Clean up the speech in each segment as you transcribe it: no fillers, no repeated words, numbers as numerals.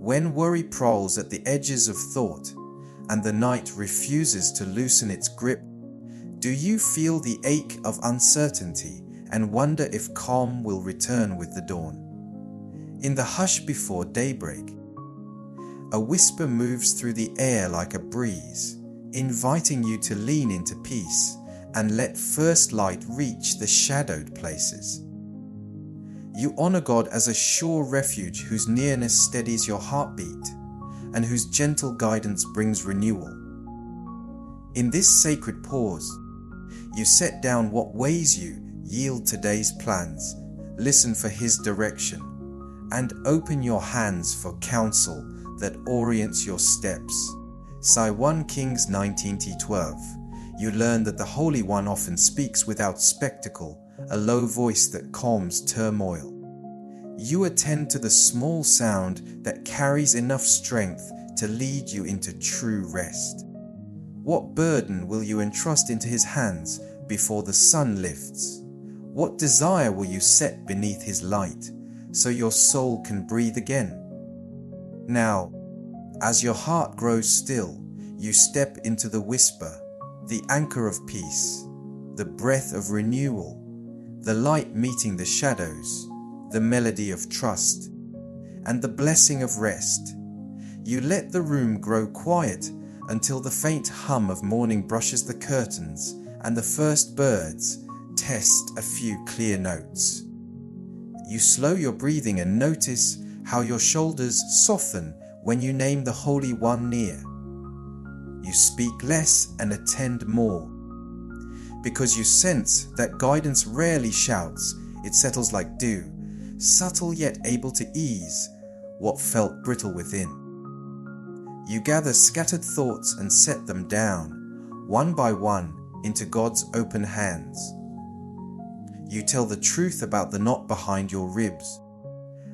When worry prowls at the edges of thought, and the night refuses to loosen its grip, do you feel the ache of uncertainty and wonder if calm will return with the dawn? In the hush before daybreak, a whisper moves through the air like a breeze, inviting you to lean into peace and let first light reach the shadowed places. You honor God as a sure refuge whose nearness steadies your heartbeat and whose gentle guidance brings renewal. In this sacred pause, you set down what weighs you, yield today's plans, listen for His direction, and open your hands for counsel that orients your steps. Psalm 1 Kings 19:12. You learn that the Holy One often speaks without spectacle, a low voice that calms turmoil. You attend to the small sound that carries enough strength to lead you into true rest. What burden will you entrust into His hands before the sun lifts? What desire will you set beneath His light so your soul can breathe again? Now, as your heart grows still, you step into the whisper, the anchor of peace, the breath of renewal, the light meeting the shadows, the melody of trust, and the blessing of rest. You let the room grow quiet until the faint hum of morning brushes the curtains and the first birds test a few clear notes. You slow your breathing and notice how your shoulders soften when you name the Holy One near. You speak less and attend more, because you sense that guidance rarely shouts, it settles like dew, subtle yet able to ease what felt brittle within. You gather scattered thoughts and set them down, one by one, into God's open hands. You tell the truth about the knot behind your ribs,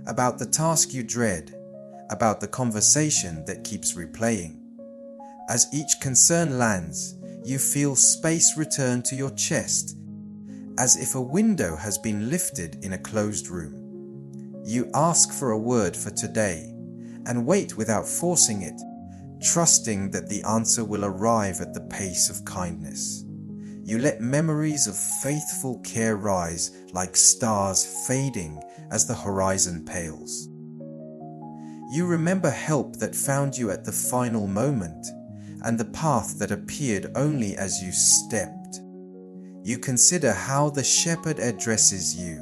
about the task you dread, about the conversation that keeps replaying. As each concern lands, you feel space return to your chest, as if a window has been lifted in a closed room. You ask for a word for today, and wait without forcing it, trusting that the answer will arrive at the pace of kindness. You let memories of faithful care rise like stars fading as the horizon pales. You remember help that found you at the final moment, and the path that appeared only as you stepped. You consider how the shepherd addresses you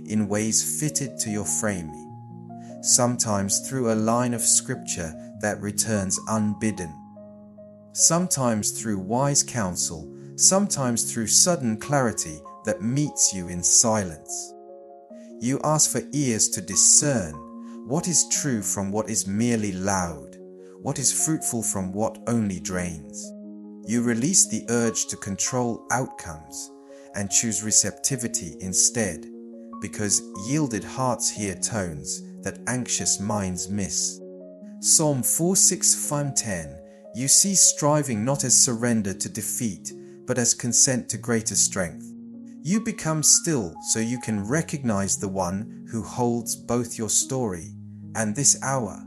in ways fitted to your framing, sometimes through a line of scripture that returns unbidden, sometimes through wise counsel, sometimes through sudden clarity that meets you in silence. You ask for ears to discern what is true from what is merely loud, what is fruitful from what only drains. You release the urge to control outcomes and choose receptivity instead, because yielded hearts hear tones that anxious minds miss. Psalm 4:6-10. You see striving not as surrender to defeat, but as consent to greater strength. You become still so you can recognize the one who holds both your story and this hour.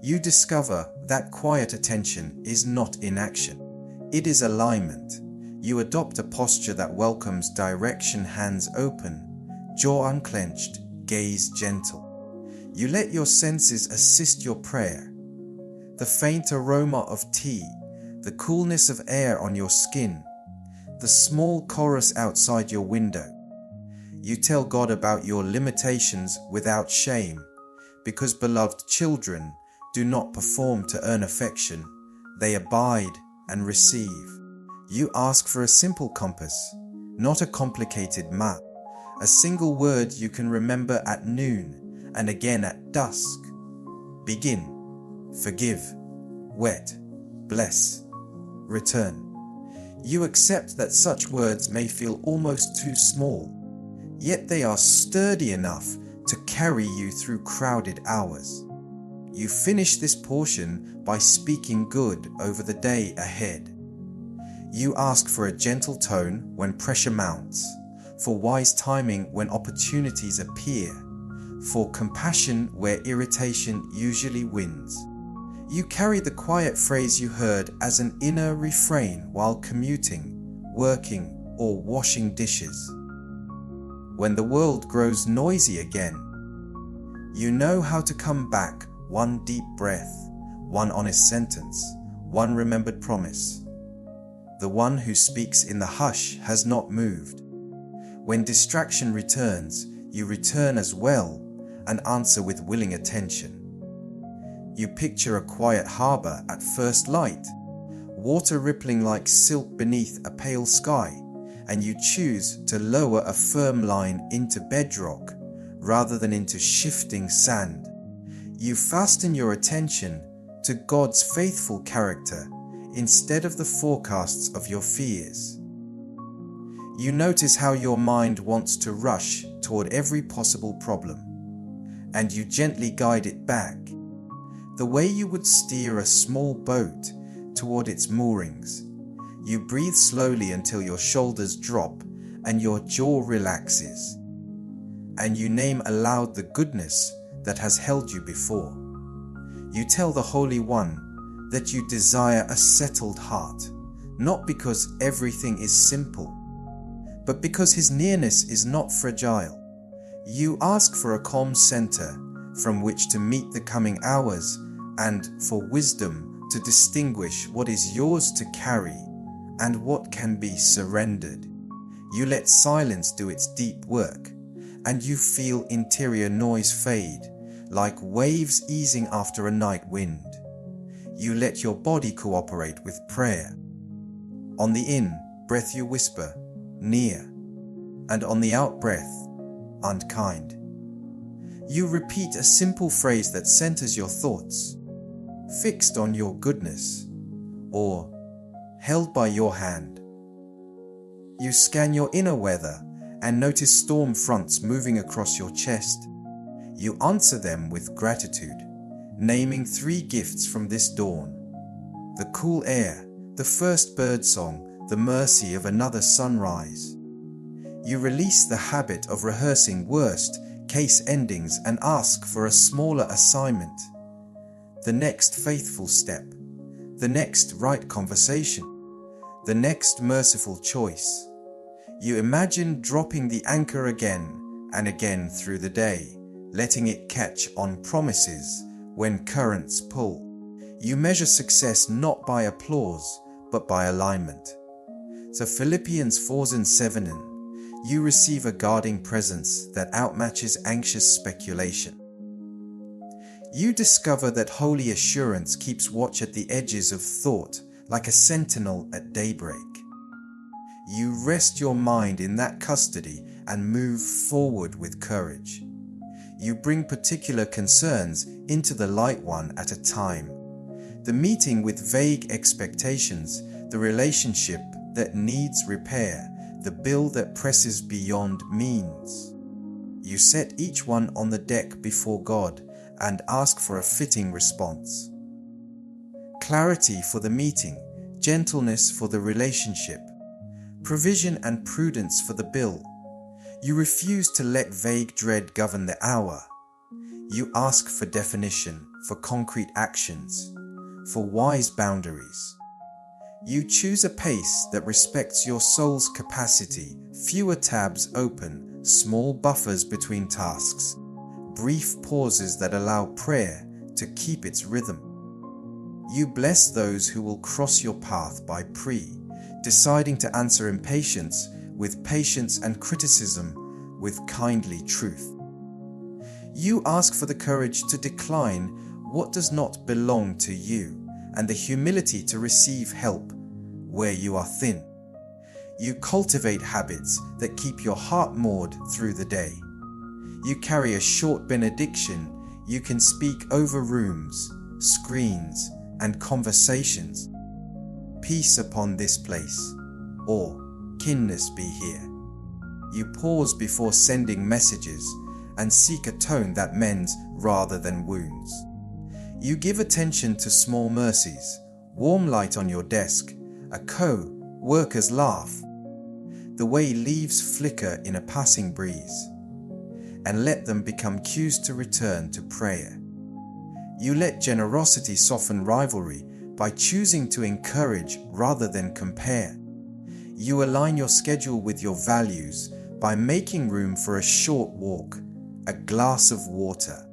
You discover that quiet attention is not inaction. It is alignment. You adopt a posture that welcomes direction, hands open, jaw unclenched, gaze gentle. You let your senses assist your prayer. The faint aroma of tea, the coolness of air on your skin, the small chorus outside your window. You tell God about your limitations without shame, because beloved children do not perform to earn affection, they abide and receive. You ask for a simple compass, not a complicated map, a single word you can remember at noon and again at dusk. Begin, forgive, wet, bless, return. You accept that such words may feel almost too small, yet they are sturdy enough to carry you through crowded hours. You finish this portion by speaking good over the day ahead. You ask for a gentle tone when pressure mounts, for wise timing when opportunities appear, for compassion where irritation usually wins. You carry the quiet phrase you heard as an inner refrain while commuting, working, or washing dishes. When the world grows noisy again, you know how to come back. One deep breath, one honest sentence, one remembered promise. The one who speaks in the hush has not moved. When distraction returns, you return as well and answer with willing attention. You picture a quiet harbor at first light, water rippling like silk beneath a pale sky, and you choose to lower a firm line into bedrock rather than into shifting sand. You fasten your attention to God's faithful character instead of the forecasts of your fears. You notice how your mind wants to rush toward every possible problem, and you gently guide it back, the way you would steer a small boat toward its moorings. You breathe slowly until your shoulders drop and your jaw relaxes, and you name aloud the goodness that has held you before. You tell the Holy One that you desire a settled heart, not because everything is simple, but because His nearness is not fragile. You ask for a calm center from which to meet the coming hours and for wisdom to distinguish what is yours to carry and what can be surrendered. You let silence do its deep work, and you feel interior noise fade, like waves easing after a night wind. You let your body cooperate with prayer. On the in-breath you whisper, near, and on the out-breath, unkind. You repeat a simple phrase that centers your thoughts, fixed on your goodness, or held by your hand. You scan your inner weather and notice storm fronts moving across your chest. You answer them with gratitude, naming 3 gifts from this dawn: the cool air, the first birdsong, the mercy of another sunrise. You release the habit of rehearsing worst-case endings and ask for a smaller assignment, the next faithful step, the next right conversation, the next merciful choice. You imagine dropping the anchor again and again through the day, letting it catch on promises when currents pull. You measure success not by applause, but by alignment. So Philippians 4:7, you receive a guarding presence that outmatches anxious speculation. You discover that holy assurance keeps watch at the edges of thought, like a sentinel at daybreak. You rest your mind in that custody and move forward with courage. You bring particular concerns into the light one at a time. The meeting with vague expectations, the relationship that needs repair, the bill that presses beyond means. You set each one on the deck before God and ask for a fitting response. Clarity for the meeting, gentleness for the relationship, provision and prudence for the bill. You refuse to let vague dread govern the hour. You ask for definition, for concrete actions, for wise boundaries. You choose a pace that respects your soul's capacity, fewer tabs open, small buffers between tasks, brief pauses that allow prayer to keep its rhythm. You bless those who will cross your path by deciding to answer impatience with patience and criticism with kindly truth. You ask for the courage to decline what does not belong to you and the humility to receive help where you are thin. You cultivate habits that keep your heart moored through the day. You carry a short benediction you can speak over rooms, screens, and conversations. Peace upon this place, or kindness be here. You pause before sending messages and seek a tone that mends rather than wounds. You give attention to small mercies, warm light on your desk, a co-worker's laugh, the way leaves flicker in a passing breeze. and let them become cues to return to prayer. You let generosity soften rivalry by choosing to encourage rather than compare. You align your schedule with your values by making room for a short walk, a glass of water,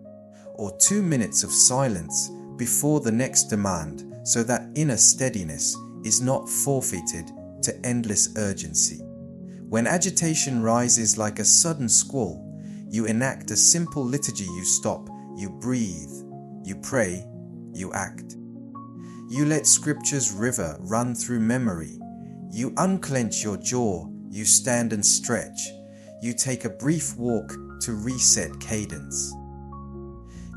or 2 minutes of silence before the next demand, so that inner steadiness is not forfeited to endless urgency. When agitation rises like a sudden squall, you enact a simple liturgy. You stop, you breathe, you pray, you act. You let Scripture's river run through memory. You unclench your jaw, you stand and stretch. You take a brief walk to reset cadence.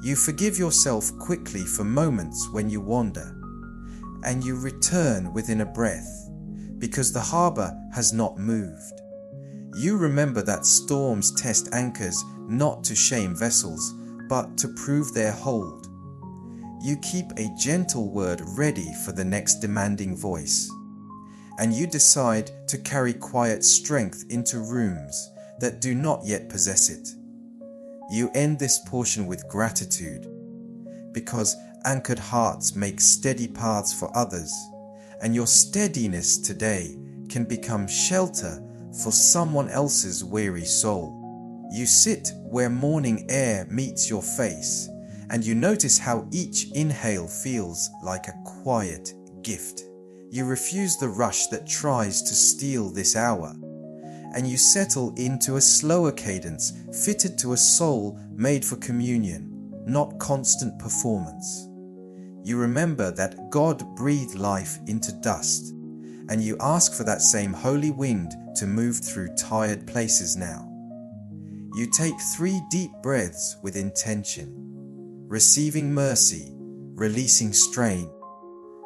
You forgive yourself quickly for moments when you wander, and you return within a breath, because the harbor has not moved. You remember that storms test anchors not to shame vessels, but to prove their hold. You keep a gentle word ready for the next demanding voice, and you decide to carry quiet strength into rooms that do not yet possess it. You end this portion with gratitude, because anchored hearts make steady paths for others, and your steadiness today can become shelter for someone else's weary soul. You sit where morning air meets your face, and you notice how each inhale feels like a quiet gift. You refuse the rush that tries to steal this hour, and you settle into a slower cadence fitted to a soul made for communion, not constant performance. You remember that God breathed life into dust, and you ask for that same holy wind to move through tired places now. You take 3 deep breaths with intention, receiving mercy, releasing strain,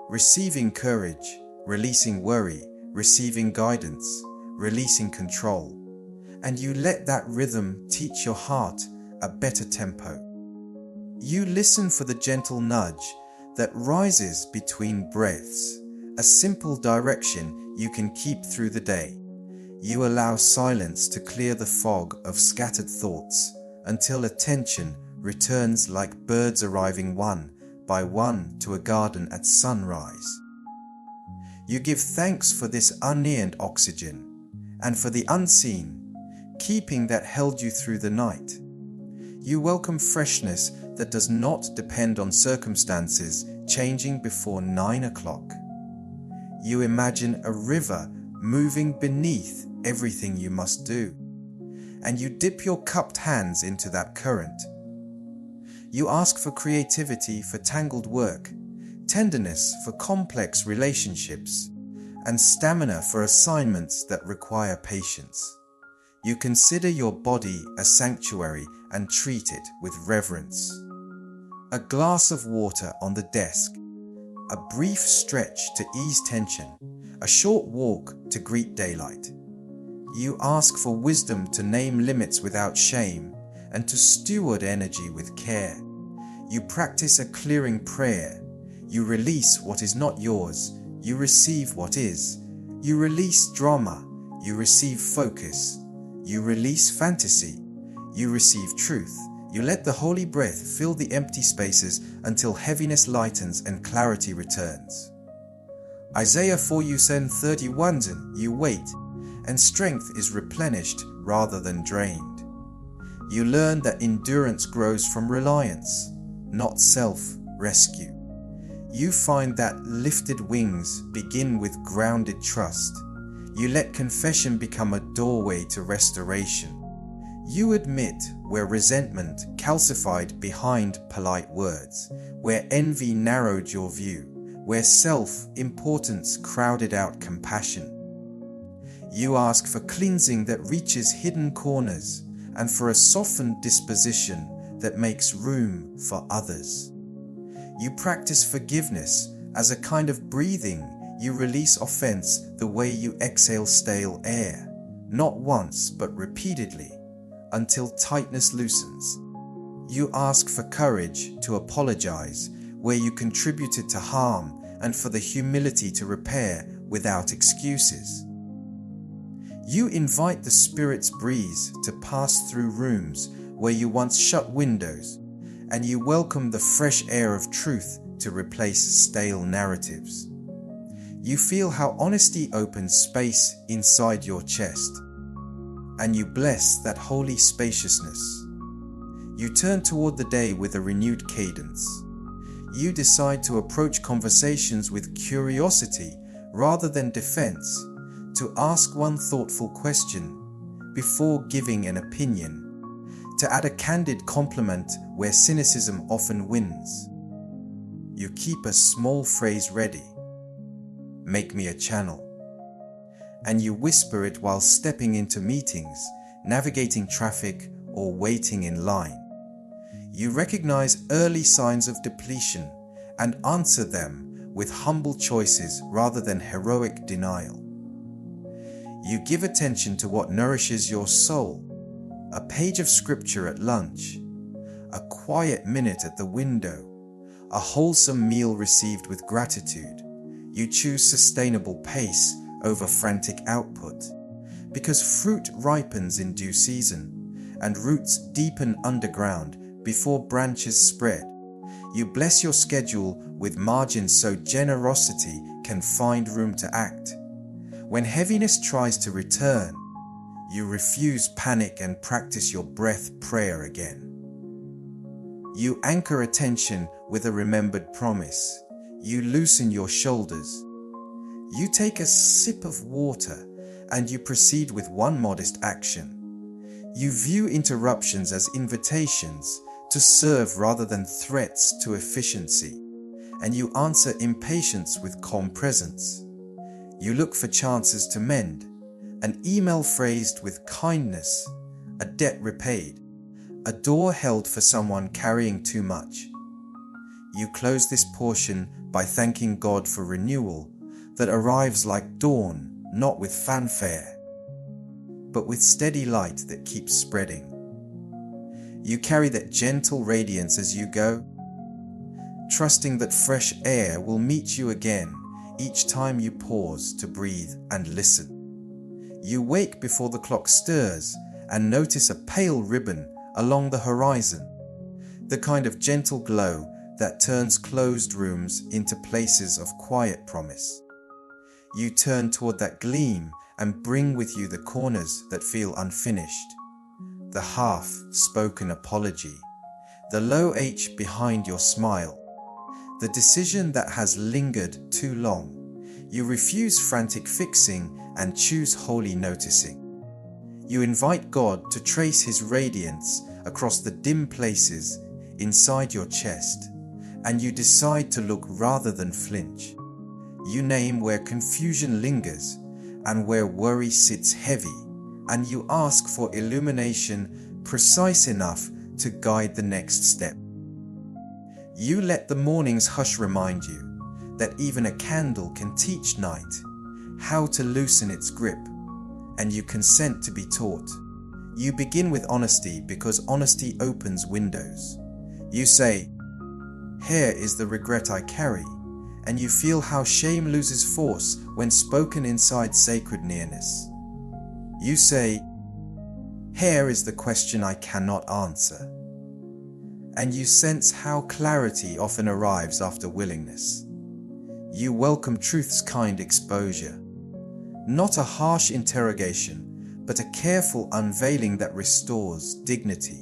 receiving courage, releasing worry, receiving guidance, releasing control, and you let that rhythm teach your heart a better tempo. You listen for the gentle nudge that rises between breaths, a simple direction you can keep through the day. You allow silence to clear the fog of scattered thoughts until attention returns like birds arriving one by one to a garden at sunrise. You give thanks for this unearned oxygen and for the unseen, keeping that held you through the night. You welcome freshness that does not depend on circumstances changing before 9 o'clock. You imagine a river moving beneath everything you must do, and you dip your cupped hands into that current. You ask for creativity for tangled work, tenderness for complex relationships, and stamina for assignments that require patience. You consider your body a sanctuary and treat it with reverence. A glass of water on the desk, a brief stretch to ease tension, a short walk to greet daylight. You ask for wisdom to name limits without shame and to steward energy with care. You practice a clearing prayer. You release what is not yours. You receive what is. You release drama. You receive focus. You release fantasy. You receive truth. You let the holy breath fill the empty spaces until heaviness lightens and clarity returns. Isaiah 4:31, you wait, and strength is replenished rather than drained. You learn that endurance grows from reliance, not self-rescue. You find that lifted wings begin with grounded trust. You let confession become a doorway to restoration. You admit where resentment calcified behind polite words, where envy narrowed your view, where self-importance crowded out compassion. You ask for cleansing that reaches hidden corners and for a softened disposition that makes room for others. You practice forgiveness as a kind of breathing. You release offense the way you exhale stale air, not once but repeatedly, until tightness loosens. You ask for courage to apologize where you contributed to harm and for the humility to repair without excuses. You invite the Spirit's breeze to pass through rooms where you once shut windows, and you welcome the fresh air of truth to replace stale narratives. You feel how honesty opens space inside your chest, and you bless that holy spaciousness. You turn toward the day with a renewed cadence. You decide to approach conversations with curiosity rather than defense, to ask one thoughtful question before giving an opinion, to add a candid compliment where cynicism often wins. You keep a small phrase ready. Make me a channel. And you whisper it while stepping into meetings, navigating traffic, or waiting in line. You recognize early signs of depletion and answer them with humble choices rather than heroic denial. You give attention to what nourishes your soul, a page of scripture at lunch, a quiet minute at the window, a wholesome meal received with gratitude. You choose sustainable pace over frantic output, because fruit ripens in due season, and roots deepen underground before branches spread. You bless your schedule with margins so generosity can find room to act. When heaviness tries to return, you refuse panic and practice your breath prayer again. You anchor attention with a remembered promise. You loosen your shoulders. You take a sip of water and you proceed with one modest action. You view interruptions as invitations to serve rather than threats to efficiency, and you answer impatience with calm presence. You look for chances to mend, an email phrased with kindness, a debt repaid, a door held for someone carrying too much. You close this portion by thanking God for renewal that arrives like dawn, not with fanfare, but with steady light that keeps spreading. You carry that gentle radiance as you go, trusting that fresh air will meet you again each time you pause to breathe and listen. You wake before the clock stirs and notice a pale ribbon along the horizon, the kind of gentle glow that turns closed rooms into places of quiet promise. You turn toward that gleam and bring with you the corners that feel unfinished, the half-spoken apology, the low H behind your smile, the decision that has lingered too long. You refuse frantic fixing and choose holy noticing. You invite God to trace His radiance across the dim places inside your chest, and you decide to look rather than flinch. You name where confusion lingers and where worry sits heavy, and you ask for illumination precise enough to guide the next step. You let the morning's hush remind you that even a candle can teach night how to loosen its grip, and you consent to be taught. You begin with honesty because honesty opens windows. You say, "Here is the regret I carry," and you feel how shame loses force when spoken inside sacred nearness. You say, "Here is the question I cannot answer," and you sense how clarity often arrives after willingness. You welcome truth's kind exposure, not a harsh interrogation, but a careful unveiling that restores dignity.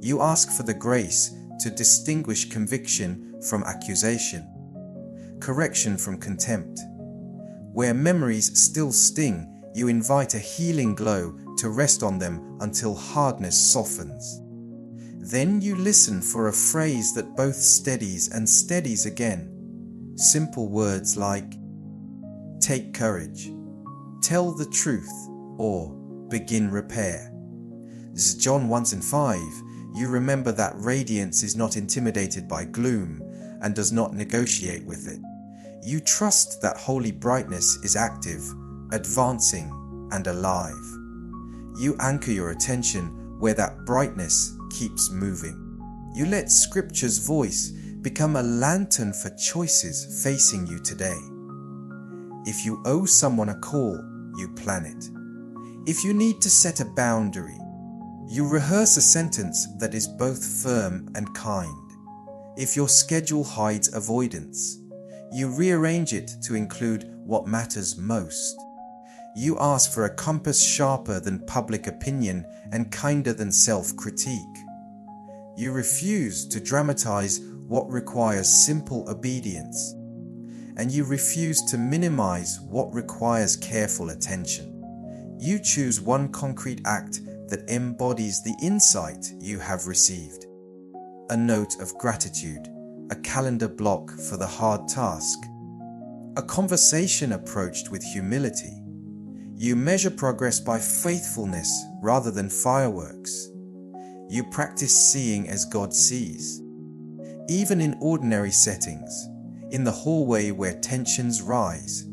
You ask for the grace to distinguish conviction from accusation, correction from contempt. Where memories still sting, you invite a healing glow to rest on them until hardness softens. Then you listen for a phrase that both steadies and steadies again. Simple words like, "Take courage," "Tell the truth," or "Begin repair." As John 1:5, you remember that radiance is not intimidated by gloom and does not negotiate with it. You trust that holy brightness is active, advancing, and alive. You anchor your attention where that brightness keeps moving. You let Scripture's voice become a lantern for choices facing you today. If you owe someone a call, you plan it. If you need to set a boundary, You rehearse a sentence that is both firm and kind. If your schedule hides avoidance, you rearrange it to include what matters most. You ask for a compass sharper than public opinion and kinder than self-critique. You refuse to dramatize what requires simple obedience, and you refuse to minimize what requires careful attention. You choose one concrete act that embodies the insight you have received. A note of gratitude, a calendar block for the hard task, a conversation approached with humility. You measure progress by faithfulness rather than fireworks. You practice seeing as God sees. Even in ordinary settings, in the hallway where tensions rise,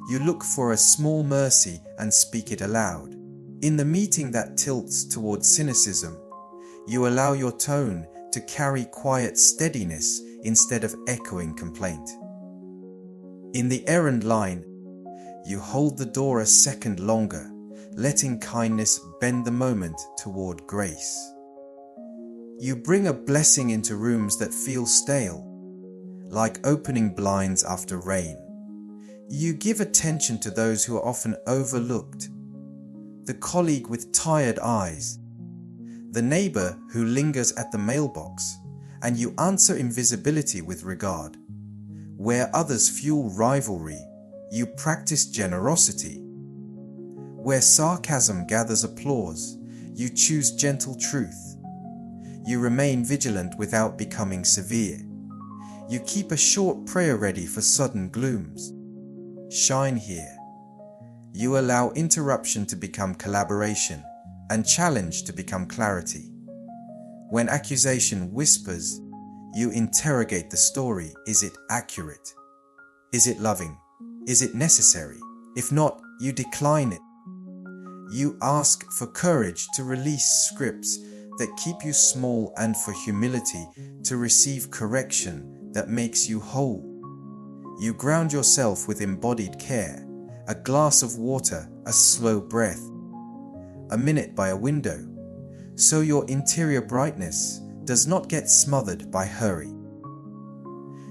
you look for a small mercy and speak it aloud. In the meeting that tilts towards cynicism, you allow your tone to carry quiet steadiness instead of echoing complaint. In the errand line, you hold the door a second longer, letting kindness bend the moment toward grace. You bring a blessing into rooms that feel stale, like opening blinds after rain. You give attention to those who are often overlooked. The colleague with tired eyes, the neighbor who lingers at the mailbox, and you answer invisibility with regard. Where others fuel rivalry, you practice generosity. Where sarcasm gathers applause, you choose gentle truth. You remain vigilant without becoming severe. You keep a short prayer ready for sudden glooms. Shine here. You allow interruption to become collaboration and challenge to become clarity. When accusation whispers, you interrogate the story. Is it accurate? Is it loving? Is it necessary? If not, you decline it. You ask for courage to release scripts that keep you small and for humility to receive correction that makes you whole. You ground yourself with embodied care, a glass of water, a slow breath, a minute by a window, so your interior brightness does not get smothered by hurry.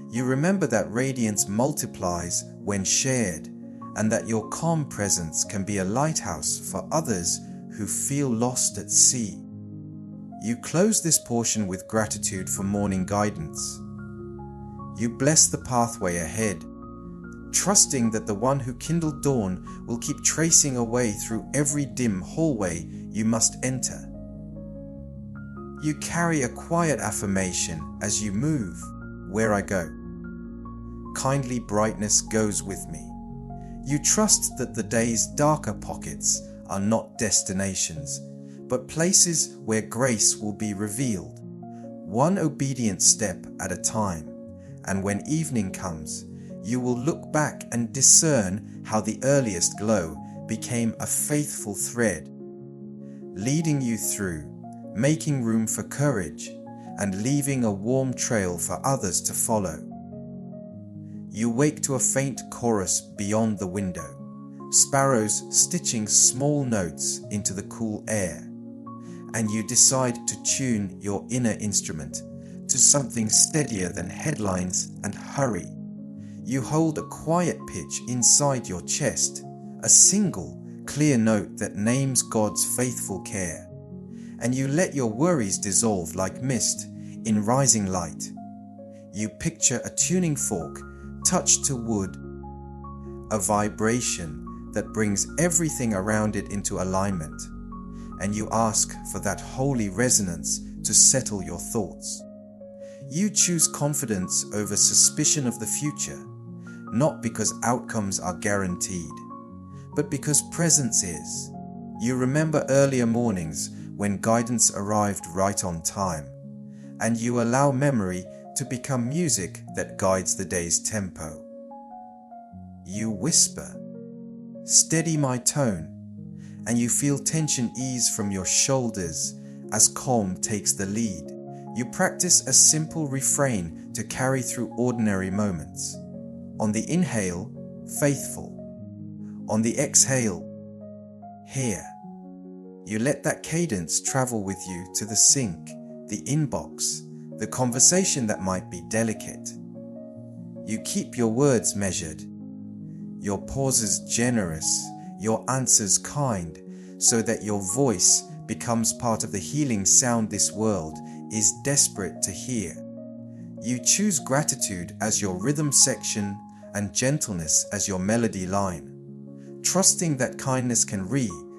You remember that radiance multiplies when shared, and that your calm presence can be a lighthouse for others who feel lost at sea. You close this portion with gratitude for morning guidance. You bless the pathway ahead, trusting that the one who kindled dawn will keep tracing a way through every dim hallway you must enter. You carry a quiet affirmation as you move. Where I go, kindly brightness goes with me. You trust that the day's darker pockets are not destinations, but places where grace will be revealed, one obedient step at a time. And when evening comes, you will look back and discern how the earliest glow became a faithful thread, leading you through, making room for courage, and leaving a warm trail for others to follow. You wake to a faint chorus beyond the window, sparrows stitching small notes into the cool air, and you decide to tune your inner instrument to something steadier than headlines and hurry. You hold a quiet pitch inside your chest, a single, clear note that names God's faithful care, and you let your worries dissolve like mist in rising light. You picture a tuning fork touched to wood, a vibration that brings everything around it into alignment, and you ask for that holy resonance to settle your thoughts. You choose confidence over suspicion of the future, not because outcomes are guaranteed, but because presence is. You remember earlier mornings when guidance arrived right on time, and you allow memory to become music that guides the day's tempo. You whisper, steady my tone, and you feel tension ease from your shoulders as calm takes the lead. You practice a simple refrain to carry through ordinary moments. On the inhale, faithful. On the exhale, here. You let that cadence travel with you to the sink, the inbox, the conversation that might be delicate. You keep your words measured, your pauses generous, your answers kind, so that your voice becomes part of the healing sound this world is desperate to hear. You choose gratitude as your rhythm section and gentleness as your melody line, trusting that kindness can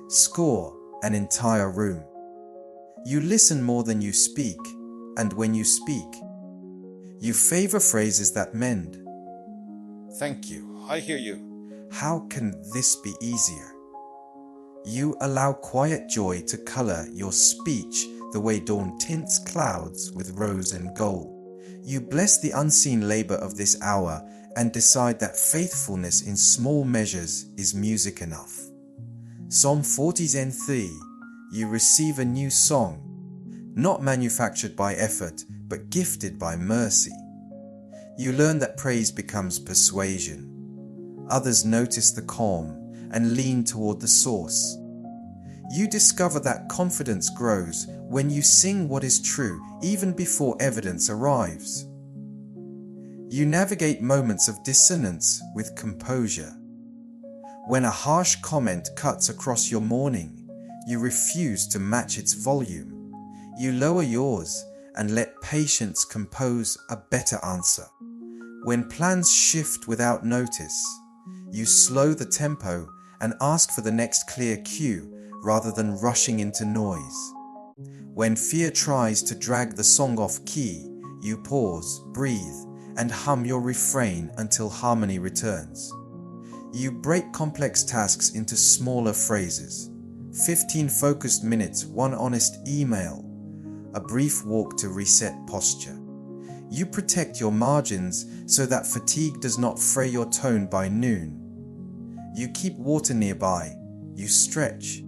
score an entire room. You listen more than you speak, and when you speak, you favor phrases that mend. Thank you, I hear you. How can this be easier? You allow quiet joy to color your speech the way dawn tints clouds with rose and gold. You bless the unseen labor of this hour and decide that faithfulness in small measures is music enough. Psalm 40:3, you receive a new song, not manufactured by effort, but gifted by mercy. You learn that praise becomes persuasion. Others notice the calm and lean toward the source. You discover that confidence grows when you sing what is true even before evidence arrives. You navigate moments of dissonance with composure. When a harsh comment cuts across your morning, you refuse to match its volume. You lower yours and let patience compose a better answer. When plans shift without notice, you slow the tempo and ask for the next clear cue rather than rushing into noise. When fear tries to drag the song off key, you pause, breathe, and hum your refrain until harmony returns. You break complex tasks into smaller phrases. 15 focused minutes, one honest email, a brief walk to reset posture. You protect your margins so that fatigue does not fray your tone by noon. You keep water nearby. You stretch.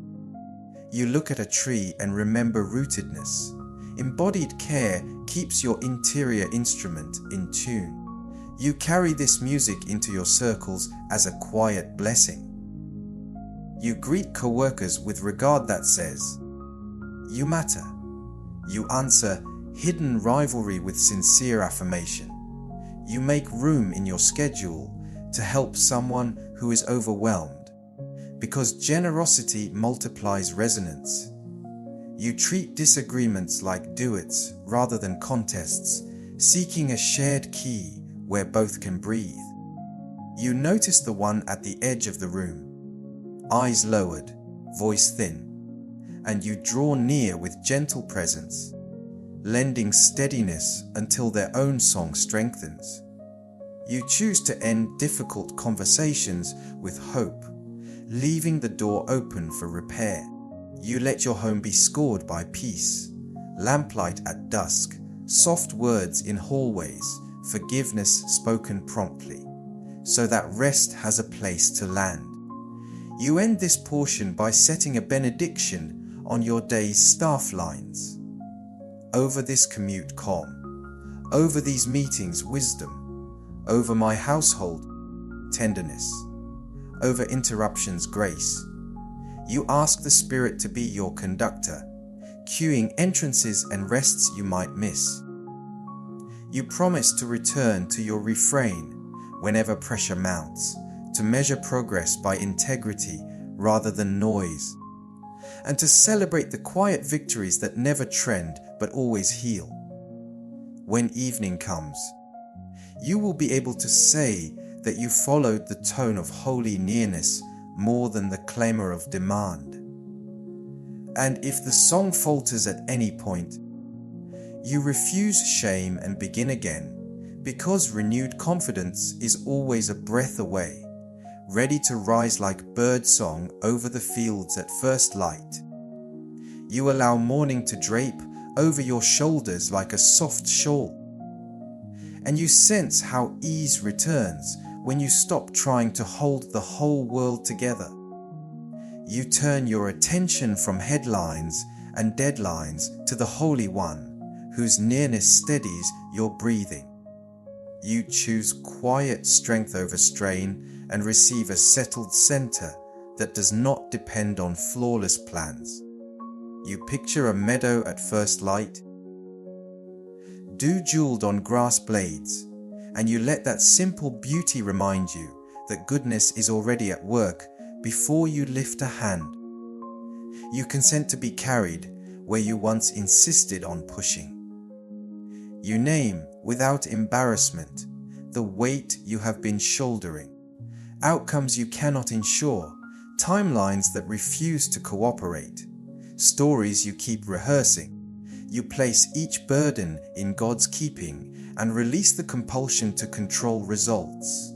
You look at a tree and remember rootedness. Embodied care keeps your interior instrument in tune. You carry this music into your circles as a quiet blessing. You greet coworkers with regard that says, "You matter." You answer hidden rivalry with sincere affirmation. You make room in your schedule to help someone who is overwhelmed, because generosity multiplies resonance. You treat disagreements like duets rather than contests, seeking a shared key where both can breathe. You notice the one at the edge of the room, eyes lowered, voice thin, and you draw near with gentle presence, lending steadiness until their own song strengthens. You choose to end difficult conversations with hope, leaving the door open for repair. You let your home be scored by peace, lamplight at dusk, soft words in hallways, forgiveness spoken promptly, so that rest has a place to land. You end this portion by setting a benediction on your day's staff lines. Over this commute, calm. Over these meetings, wisdom. Over my household, tenderness. Over interruptions, grace. You ask the Spirit to be your conductor, cueing entrances and rests you might miss. You promise to return to your refrain whenever pressure mounts, to measure progress by integrity rather than noise, and to celebrate the quiet victories that never trend but always heal. When evening comes, you will be able to say that you followed the tone of holy nearness more than the clamor of demand. And if the song falters at any point, you refuse shame and begin again, because renewed confidence is always a breath away, ready to rise like birdsong over the fields at first light. You allow morning to drape over your shoulders like a soft shawl, and you sense how ease returns when you stop trying to hold the whole world together. You turn your attention from headlines and deadlines to the Holy One, whose nearness steadies your breathing. You choose quiet strength over strain and receive a settled center that does not depend on flawless plans. You picture a meadow at first light, dew jeweled on grass blades, and you let that simple beauty remind you that goodness is already at work before you lift a hand. You consent to be carried where you once insisted on pushing. You name, without embarrassment, the weight you have been shouldering, outcomes you cannot ensure, timelines that refuse to cooperate, stories you keep rehearsing. You place each burden in God's keeping and release the compulsion to control results.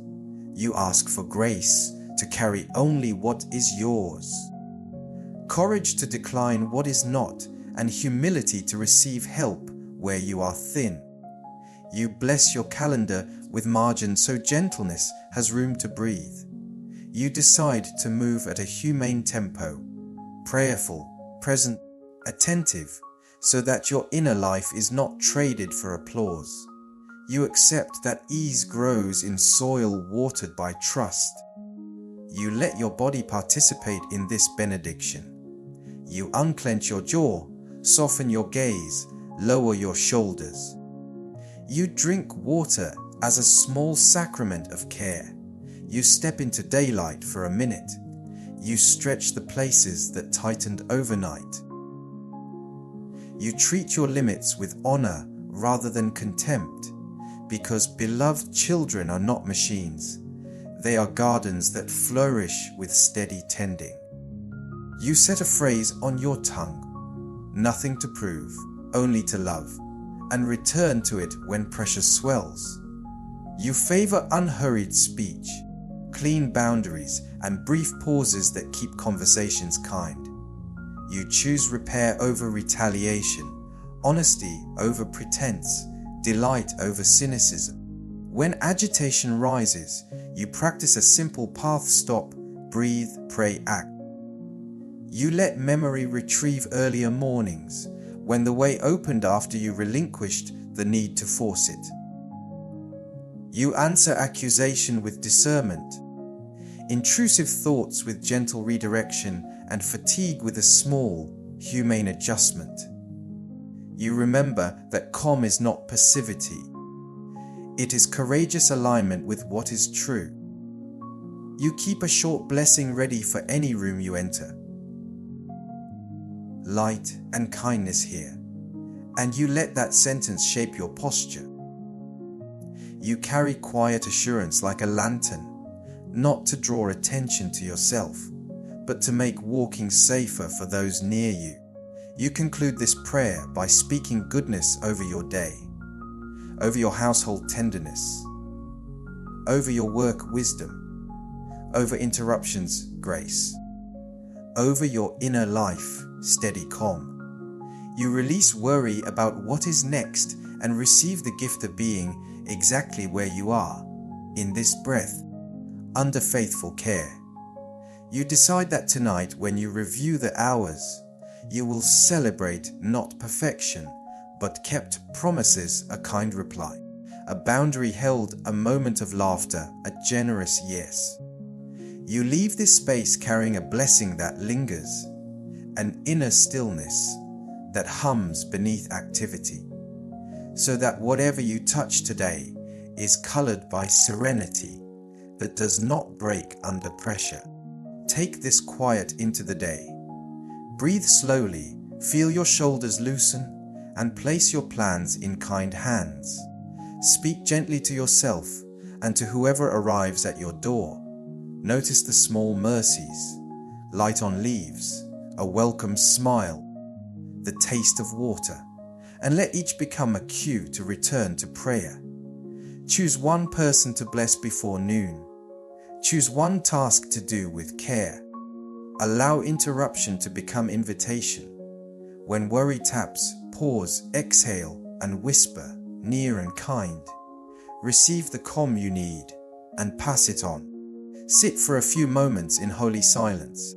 You ask for grace to carry only what is yours, courage to decline what is not, and humility to receive help where you are thin. You bless your calendar with margin so gentleness has room to breathe. You decide to move at a humane tempo, prayerful, present, attentive, so that your inner life is not traded for applause. You accept that ease grows in soil watered by trust. You let your body participate in this benediction. You unclench your jaw, soften your gaze, lower your shoulders. You drink water as a small sacrament of care. You step into daylight for a minute. You stretch the places that tightened overnight. You treat your limits with honor rather than contempt, because beloved children are not machines. They are gardens that flourish with steady tending. You set a phrase on your tongue, nothing to prove, only to love, and return to it when pressure swells. You favor unhurried speech, clean boundaries, and brief pauses that keep conversations kind. You choose repair over retaliation, honesty over pretense, delight over cynicism. When agitation rises, you practice a simple path: stop, breathe, pray, act. You let memory retrieve earlier mornings, when the way opened after you relinquished the need to force it. You answer accusation with discernment, intrusive thoughts with gentle redirection, and fatigue with a small, humane adjustment. You remember that calm is not passivity. It is courageous alignment with what is true. You keep a short blessing ready for any room you enter. Light and kindness here, and you let that sentence shape your posture. You carry quiet assurance like a lantern, not to draw attention to yourself, but to make walking safer for those near you. You conclude this prayer by speaking goodness over your day, over your household tenderness, over your work wisdom, over interruptions grace, over your inner life steady calm. You release worry about what is next and receive the gift of being exactly where you are, in this breath, under faithful care. You decide that tonight, when you review the hours, you will celebrate not perfection, but kept promises, a kind reply, a boundary held, a moment of laughter, a generous yes. You leave this space carrying a blessing that lingers, an inner stillness that hums beneath activity, so that whatever you touch today is colored by serenity that does not break under pressure. Take this quiet into the day. Breathe slowly, feel your shoulders loosen, and place your plans in kind hands. Speak gently to yourself and to whoever arrives at your door. Notice the small mercies, light on leaves, a welcome smile, the taste of water, and let each become a cue to return to prayer. Choose one person to bless before noon. Choose one task to do with care. Allow interruption to become invitation. When worry taps, pause, exhale, and whisper, near and kind. Receive the calm you need and pass it on. Sit for a few moments in holy silence.